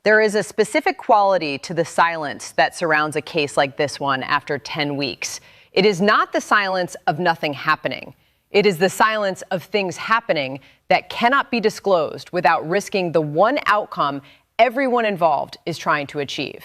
There is a specific quality to the silence that surrounds a case like this one after 10 weeks. It is not the silence of nothing happening. It is the silence of things happening that cannot be disclosed without risking the one outcome everyone involved is trying to achieve.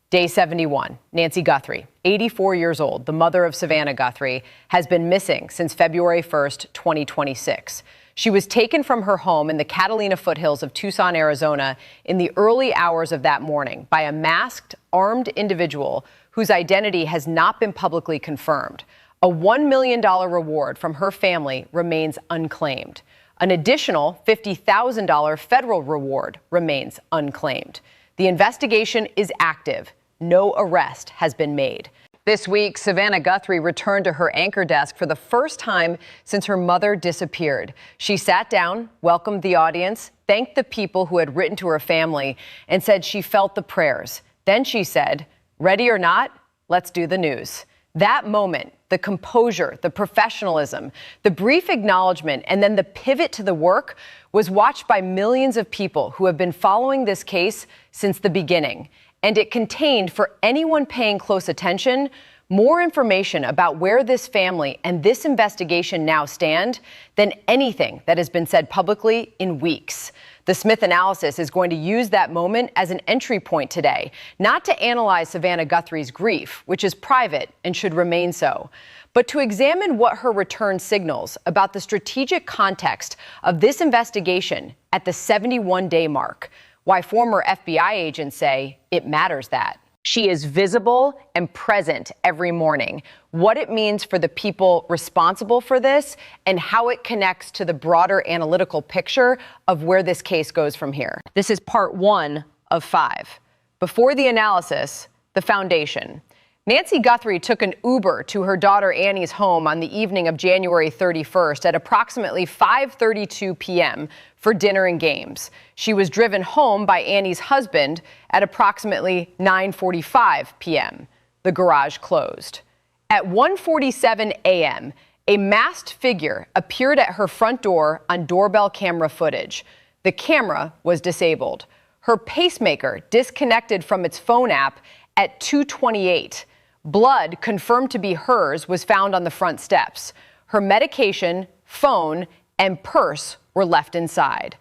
Day 71, Nancy Guthrie, 84 years old, the mother of Savannah Guthrie, has been missing since February 1st, 2026. She was taken from her home in the Catalina foothills of Tucson, Arizona, in the early hours of that morning by a masked, armed individual whose identity has not been publicly confirmed. A $1 million reward from her family remains unclaimed. An additional $50,000 federal reward remains unclaimed. The investigation is active. No arrest has been made. This week, Savannah Guthrie returned to her anchor desk for the first time since her mother disappeared. She sat down, welcomed the audience, thanked the people who had written to her family, and said she felt the prayers. Then she said, "Ready or not, let's do the news." That moment, the composure, the professionalism, the brief acknowledgement, and then the pivot to the work was watched by millions of people who have been following this case since the beginning. And it contained, for anyone paying close attention, more information about where this family and this investigation now stand than anything that has been said publicly in weeks. The Smith analysis is going to use that moment as an entry point today, not to analyze Savannah Guthrie's grief, which is private and should remain so, but to examine what her return signals about the strategic context of this investigation at the 71-day mark. Why former FBI agents say it matters that. She is visible and present every morning. What it means for the people responsible for this and how it connects to the broader analytical picture of where this case goes from here. This is part 1 of 5. Before the analysis, the foundation. Nancy Guthrie took an Uber to her daughter Annie's home on the evening of January 31st at approximately 5:32 p.m. for dinner and games. She was driven home by Annie's husband at approximately 9:45 p.m. The garage closed. At 1:47 a.m., a masked figure appeared at her front door on doorbell camera footage. The camera was disabled. Her pacemaker disconnected from its phone app at 2:28. Blood confirmed to be hers was found on the front steps. Her medication, phone, and purse were left inside.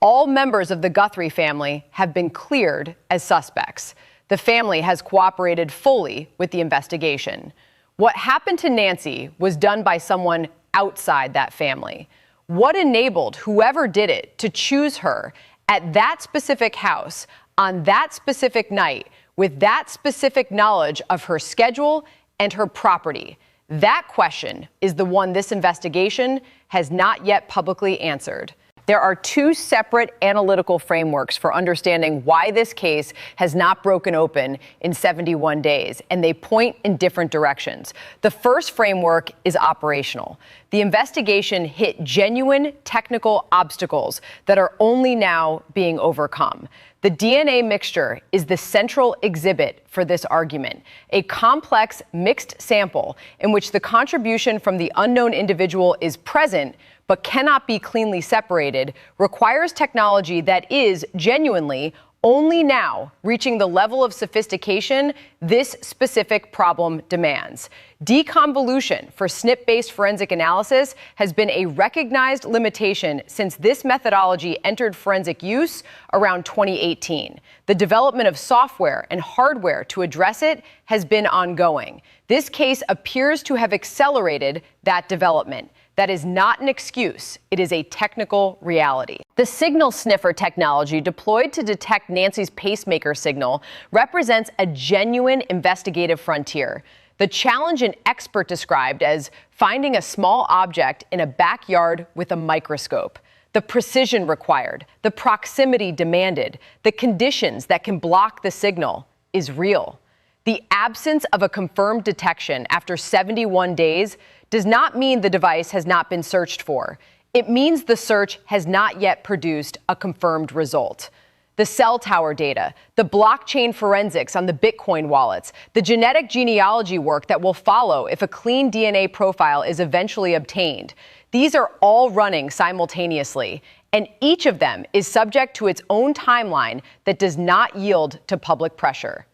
All members of the Guthrie family have been cleared as suspects. The family has cooperated fully with the investigation. What happened to Nancy was done by someone outside that family. What enabled whoever did it to choose her at that specific house on that specific night with that specific knowledge of her schedule and her property? That question is the one this investigation has not yet publicly answered. There are 2 separate analytical frameworks for understanding why this case has not broken open in 71 days, and they point in different directions. The first framework is operational. The investigation hit genuine technical obstacles that are only now being overcome. The DNA mixture is the central exhibit for this argument, a complex mixed sample in which the contribution from the unknown individual is present but cannot be cleanly separated, requires technology that is genuinely only now reaching the level of sophistication this specific problem demands. Deconvolution for SNP-based forensic analysis has been a recognized limitation since this methodology entered forensic use around 2018. The development of software and hardware to address it has been ongoing. This case appears to have accelerated that development. That is not an excuse. It is a technical reality. The signal sniffer technology deployed to detect Nancy's pacemaker signal represents a genuine investigative frontier. The challenge an expert described as finding a small object in a backyard with a microscope. The precision required, the proximity demanded, the conditions that can block the signal is real. The absence of a confirmed detection after 71 days does not mean the device has not been searched for. It means the search has not yet produced a confirmed result. The cell tower data, the blockchain forensics on the Bitcoin wallets, the genetic genealogy work that will follow if a clean DNA profile is eventually obtained. These are all running simultaneously, and each of them is subject to its own timeline that does not yield to public pressure.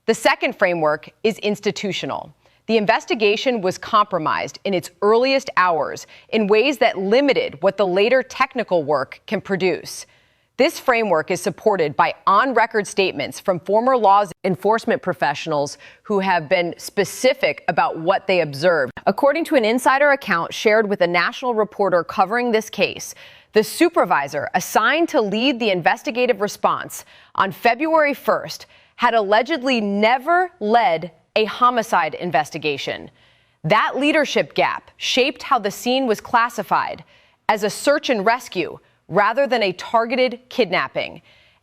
The second framework is institutional. The investigation was compromised in its earliest hours in ways that limited what the later technical work can produce. This framework is supported by on-record statements from former law enforcement professionals who have been specific about what they observed. According to an insider account shared with a national reporter covering this case, the supervisor assigned to lead the investigative response on February 1st had allegedly never led a homicide investigation. That leadership gap shaped how the scene was classified as a search and rescue rather than a targeted kidnapping.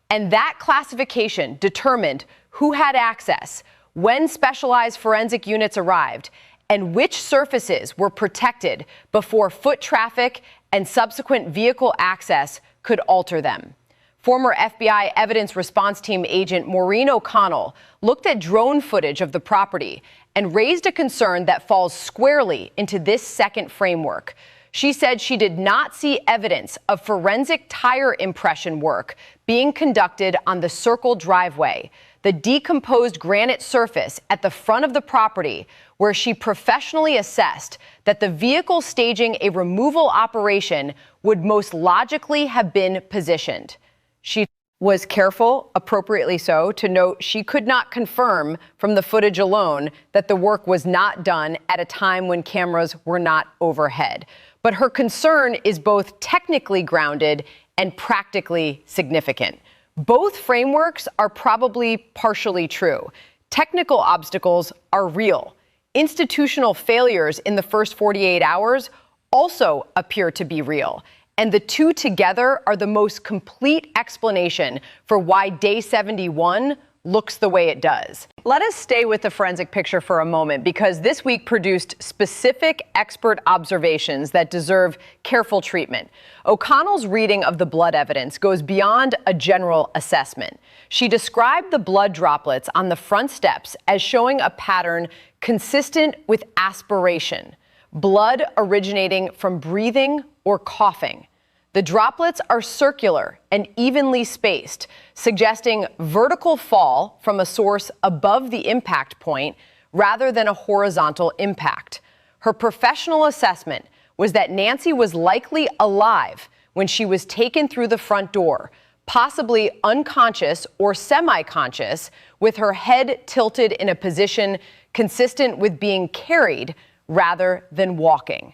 And that classification determined who had access, when specialized forensic units arrived, and which surfaces were protected before foot traffic and subsequent vehicle access could alter them. Former FBI Evidence Response Team agent Maureen O'Connell looked at drone footage of the property and raised a concern that falls squarely into this second framework. She said she did not see evidence of forensic tire impression work being conducted on the circle driveway, the decomposed granite surface at the front of the property, where she professionally assessed that the vehicle staging a removal operation would most logically have been positioned. She was careful, appropriately so, to note she could not confirm from the footage alone that the work was not done at a time when cameras were not overhead. But her concern is both technically grounded and practically significant. Both frameworks are probably partially true. Technical obstacles are real. Institutional failures in the first 48 hours also appear to be real. And the two together are the most complete explanation for why Day 71 looks the way it does. Let us stay with the forensic picture for a moment, because this week produced specific expert observations that deserve careful treatment. O'Connell's reading of the blood evidence goes beyond a general assessment. She described the blood droplets on the front steps as showing a pattern consistent with aspiration, blood originating from breathing or coughing. The droplets are circular and evenly spaced, suggesting vertical fall from a source above the impact point rather than a horizontal impact. Her professional assessment was that Nancy was likely alive when she was taken through the front door, possibly unconscious or semi-conscious, with her head tilted in a position consistent with being carried rather than walking.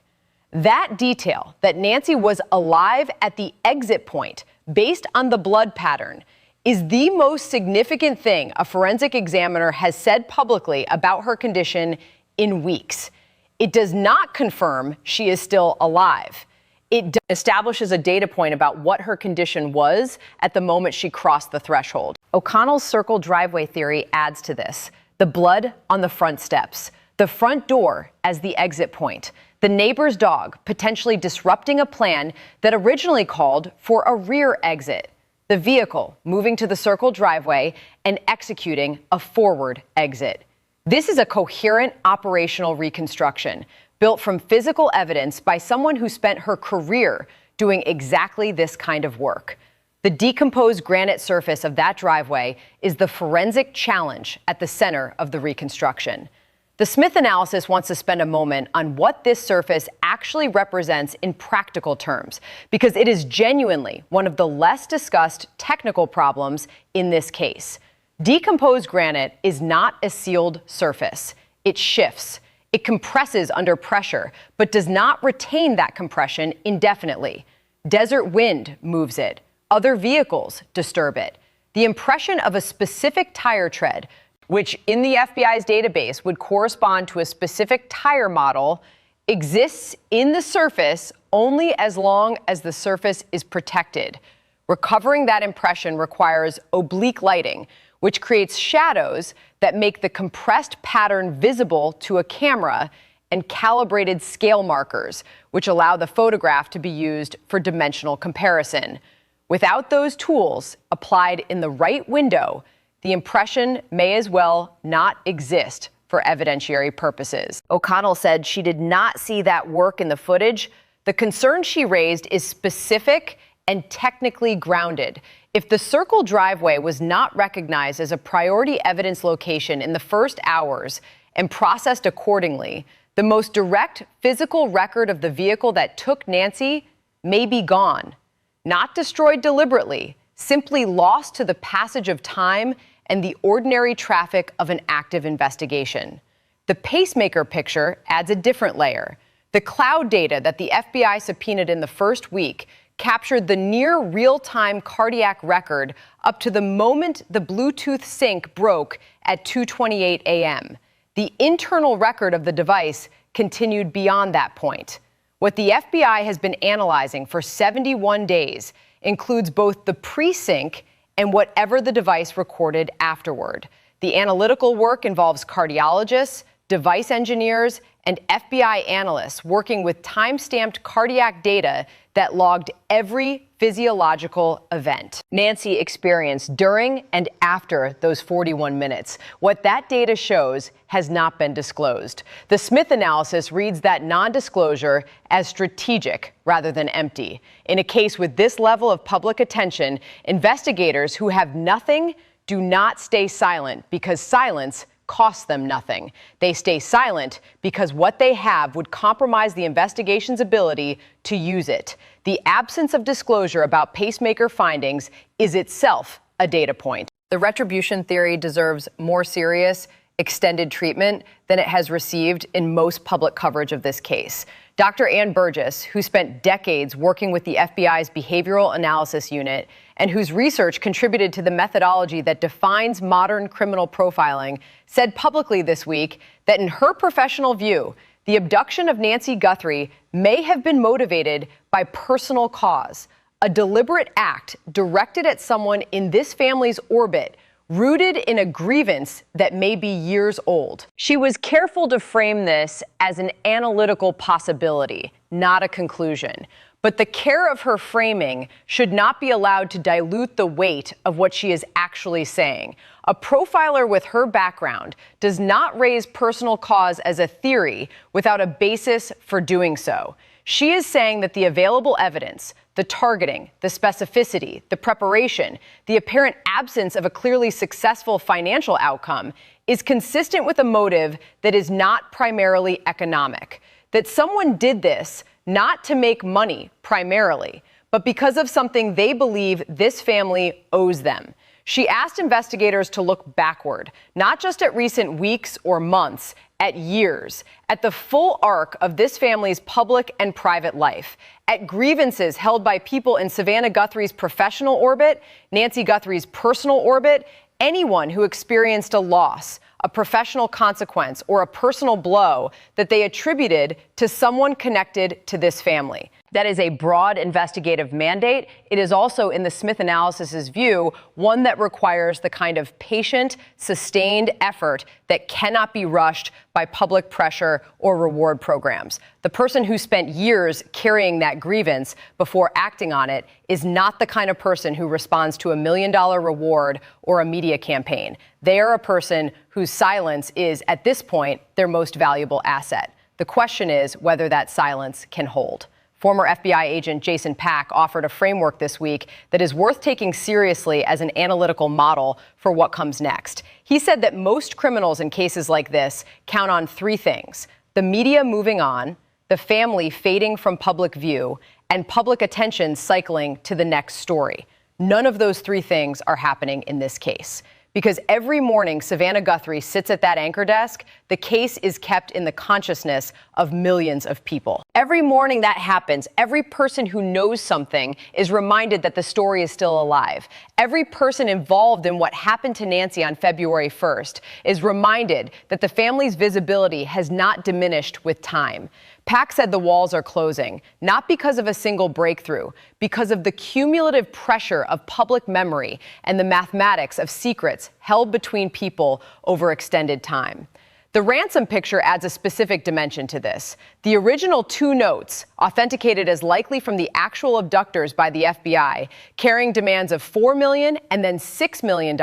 That detail, that Nancy was alive at the exit point based on the blood pattern, is the most significant thing a forensic examiner has said publicly about her condition in weeks. It does not confirm she is still alive. It establishes a data point about what her condition was at the moment she crossed the threshold. O'Connell's circle driveway theory adds to this: the blood on the front steps, the front door as the exit point, the neighbor's dog potentially disrupting a plan that originally called for a rear exit, the vehicle moving to the circle driveway and executing a forward exit. This is a coherent operational reconstruction built from physical evidence by someone who spent her career doing exactly this kind of work. The decomposed granite surface of that driveway is the forensic challenge at the center of the reconstruction. The Smith analysis wants to spend a moment on what this surface actually represents in practical terms, because it is genuinely one of the less discussed technical problems in this case. Decomposed granite is not a sealed surface. It shifts. It compresses under pressure, but does not retain that compression indefinitely. Desert wind moves it. Other vehicles disturb it. The impression of a specific tire tread, which in the FBI's database would correspond to a specific tire model, exists in the surface only as long as the surface is protected. Recovering that impression requires oblique lighting, which creates shadows that make the compressed pattern visible to a camera, and calibrated scale markers, which allow the photograph to be used for dimensional comparison. Without those tools applied in the right window, the impression may as well not exist for evidentiary purposes. O'Connell said she did not see that work in the footage. The concern she raised is specific and technically grounded. If the Circle driveway was not recognized as a priority evidence location in the first hours and processed accordingly, the most direct physical record of the vehicle that took Nancy may be gone. Not destroyed deliberately, simply lost to the passage of time and the ordinary traffic of an active investigation. The pacemaker picture adds a different layer. The cloud data that the FBI subpoenaed in the first week captured the near real-time cardiac record up to the moment the Bluetooth sync broke at 2:28 a.m. The internal record of the device continued beyond that point. What the FBI has been analyzing for 71 days includes both the pre-sync and whatever the device recorded afterward. The analytical work involves cardiologists, device engineers, and FBI analysts working with time-stamped cardiac data that logged every physiological event Nancy experienced during and after those 41 minutes. What that data shows has not been disclosed. The Smith analysis reads that non-disclosure as strategic rather than empty. In a case with this level of public attention, investigators who have nothing do not stay silent because silence costs them nothing. They stay silent because what they have would compromise the investigation's ability to use it. The absence of disclosure about pacemaker findings is itself a data point. The retribution theory deserves more serious, extended treatment than it has received in most public coverage of this case. Dr. Ann Burgess, who spent decades working with the FBI's Behavioral Analysis Unit and whose research contributed to the methodology that defines modern criminal profiling, said publicly this week that in her professional view, the abduction of Nancy Guthrie may have been motivated by personal cause, a deliberate act directed at someone in this family's orbit, rooted in a grievance that may be years old. She was careful to frame this as an analytical possibility, not a conclusion. But the care of her framing should not be allowed to dilute the weight of what she is actually saying. A profiler with her background does not raise personal cause as a theory without a basis for doing so. She is saying that the available evidence, the targeting, the specificity, the preparation, the apparent absence of a clearly successful financial outcome is consistent with a motive that is not primarily economic. That someone did this not to make money primarily, but because of something they believe this family owes them. She asked investigators to look backward, not just at recent weeks or months, at years, at the full arc of this family's public and private life, at grievances held by people in Savannah Guthrie's professional orbit, Nancy Guthrie's personal orbit, anyone who experienced a loss, a professional consequence, or a personal blow that they attributed to someone connected to this family. That is a broad investigative mandate. It is also, in the Smith analysis's view, one that requires the kind of patient, sustained effort that cannot be rushed by public pressure or reward programs. The person who spent years carrying that grievance before acting on it is not the kind of person who responds to $1 million reward or a media campaign. They are a person whose silence is, at this point, their most valuable asset. The question is whether that silence can hold. Former FBI agent Jason Pack offered a framework this week that is worth taking seriously as an analytical model for what comes next. He said that most criminals in cases like this count on three things: the media moving on, the family fading from public view, and public attention cycling to the next story. None of those three things are happening in this case. Because every morning Savannah Guthrie sits at that anchor desk, the case is kept in the consciousness of millions of people. Every morning that happens, every person who knows something is reminded that the story is still alive. Every person involved in what happened to Nancy on February 1st is reminded that the family's visibility has not diminished with time. Pack said the walls are closing, not because of a single breakthrough, because of the cumulative pressure of public memory and the mathematics of secrets held between people over extended time. The ransom picture adds a specific dimension to this. The original 2 notes, authenticated as likely from the actual abductors by the FBI, carrying demands of $4 million and then $6 million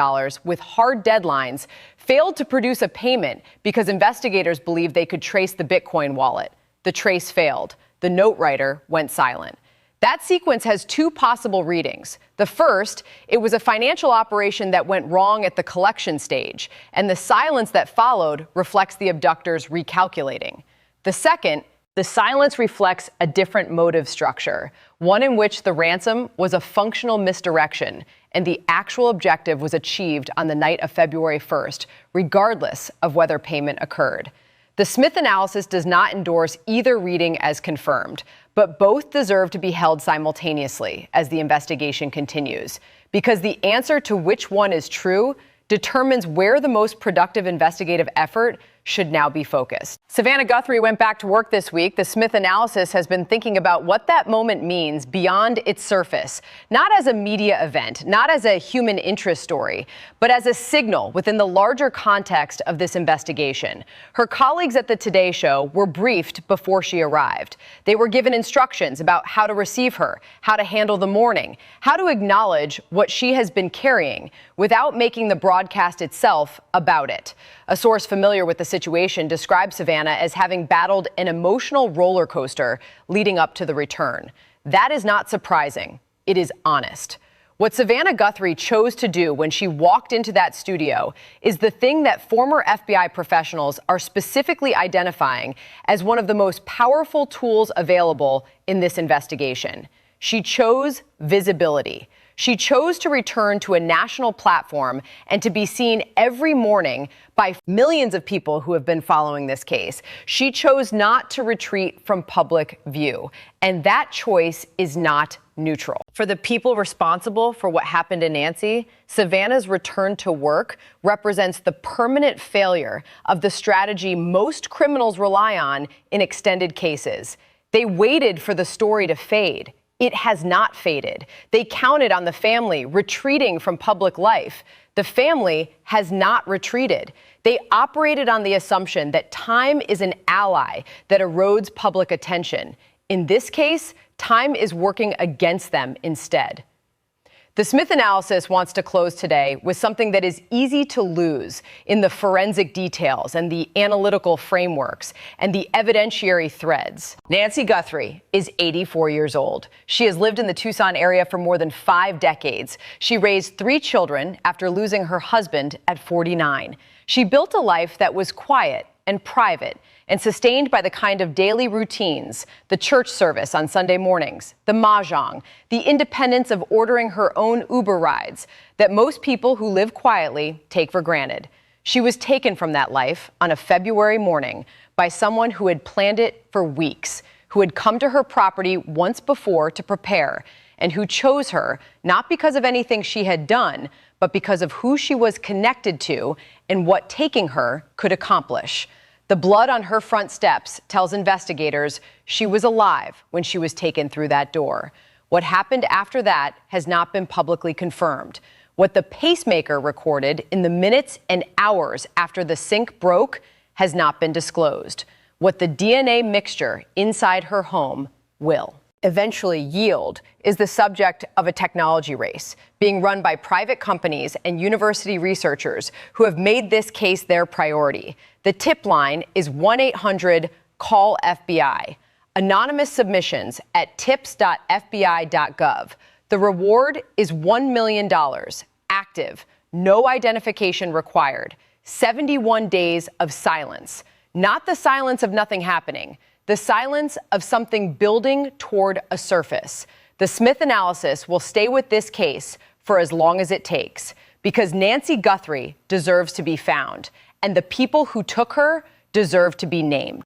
with hard deadlines, failed to produce a payment because investigators believed they could trace the Bitcoin wallet. The trace failed. The note writer went silent. That sequence has two possible readings. The first, it was a financial operation that went wrong at the collection stage, and the silence that followed reflects the abductors recalculating. The second, the silence reflects a different motive structure, one in which the ransom was a functional misdirection, and the actual objective was achieved on the night of February 1st, regardless of whether payment occurred. The Smith analysis does not endorse either reading as confirmed, but both deserve to be held simultaneously as the investigation continues, because the answer to which one is true determines where the most productive investigative effort should now be focused. Savannah Guthrie went back to work this week. The Smith analysis has been thinking about what that moment means beyond its surface, not as a media event, not as a human interest story, but as a signal within the larger context of this investigation. Her colleagues at the Today Show were briefed before she arrived. They were given instructions about how to receive her, how to handle the morning, how to acknowledge what she has been carrying without making the broadcast itself about it. A source familiar with the situation described Savannah as having battled an emotional roller coaster leading up to the return. That is not surprising. It is honest. What Savannah Guthrie chose to do when she walked into that studio is the thing that former FBI professionals are specifically identifying as one of the most powerful tools available in this investigation. She chose visibility. She chose to return to a national platform and to be seen every morning by millions of people who have been following this case. She chose not to retreat from public view, and that choice is not neutral. For the people responsible for what happened to Nancy, Savannah's return to work represents the permanent failure of the strategy most criminals rely on in extended cases. They waited for the story to fade. It has not faded. They counted on the family retreating from public life. The family has not retreated. They operated on the assumption that time is an ally that erodes public attention. In this case, time is working against them instead. The Smith analysis wants to close today with something that is easy to lose in the forensic details and the analytical frameworks and the evidentiary threads. Nancy Guthrie is 84 years old. She has lived in the Tucson area for more than 5 decades. She raised 3 children after losing her husband at 49. She built a life that was quiet and private and sustained by the kind of daily routines, the church service on Sunday mornings, the mahjong, the independence of ordering her own Uber rides that most people who live quietly take for granted. She was taken from that life on a February morning by someone who had planned it for weeks, who had come to her property once before to prepare, and who chose her not because of anything she had done, but because of who she was connected to and what taking her could accomplish. The blood on her front steps tells investigators she was alive when she was taken through that door. What happened after that has not been publicly confirmed. What the pacemaker recorded in the minutes and hours after the sink broke has not been disclosed. What the DNA mixture inside her home will eventually yield is the subject of a technology race being run by private companies and university researchers who have made this case their priority. The tip line is 1-800-CALL-FBI. Anonymous submissions at tips.fbi.gov. The reward is $1 million. Active, no identification required. 71 days of silence. Not the silence of nothing happening. The silence of something building toward a surface. The Smith analysis will stay with this case for as long as it takes, because Nancy Guthrie deserves to be found, and the people who took her deserve to be named.